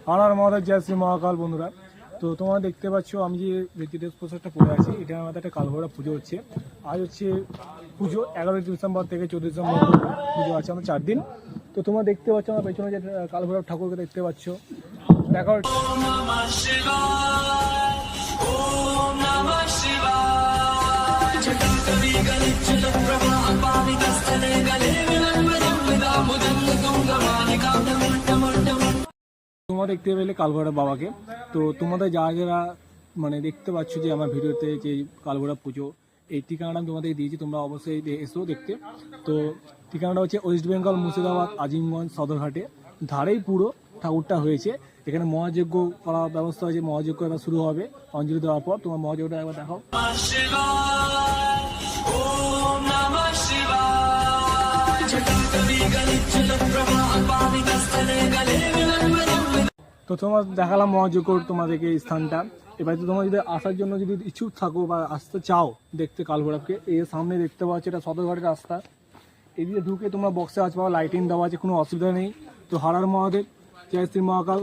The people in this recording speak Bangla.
আর আমাদের জয় শ্রী মহাকাল বন্ধুরা। তো তোমরা দেখতে পাচ্ছ আমি যে ড্রেস পোশাকটা পরে আছি, এটা আমাদের একটা কালভৈরব পুজো হচ্ছে। আজ হচ্ছে পুজো 11 ডিসেম্বর থেকে 14 ডিসেম্বর পুজো আছে, আমরা 4 দিন। তো তোমরা দেখতে পাচ্ছ আমার পেছনে যে কালভৈরব ঠাকুরকে দেখতে পাচ্ছ। দেখো তোমরা দেখতে পেলে কালভৈরব বাবাকে। তো তোমাদের যারা যারা মানে দেখতে পাচ্ছ যে আমার ভিডিওতে যে কালভৈরব পুজো, এই ঠিকানাটা আমি তোমাদের দিয়েছি, তোমরা অবশ্যই এসো দেখতে। তো ঠিকানাটা হচ্ছে ওয়েস্ট বেঙ্গল মুর্শিদাবাদ আজিমগঞ্জ সদরঘাটে ধারেই পুরো ঠাকুরটা হয়েছে। এখানে মহাযজ্ঞ করার ব্যবস্থা হয়েছে, মহাযজ্ঞ এবার শুরু হবে অঞ্জলি দেওয়ার পর। তোমার মহাযজ্ঞটা একবার দেখাও। তো তোমার দেখালাম মহাযজ্ঞ তোমাদেরকে এই স্থানটা। এবার তো তোমরা যদি আসার জন্য যদি ইচ্ছুক থাকো বা আসতে চাও দেখতে কালভৈরবকে, এর সামনে দেখতে পাচ্ছ এটা সদরঘাটের রাস্তা। এদিকে ঢুকে তোমরা বক্সে আজ পাওয়া লাইটিং দেওয়া আছে, কোনো অসুবিধা নেই। তো হর হর মহাদেব, জয় শ্রী মহাকাল।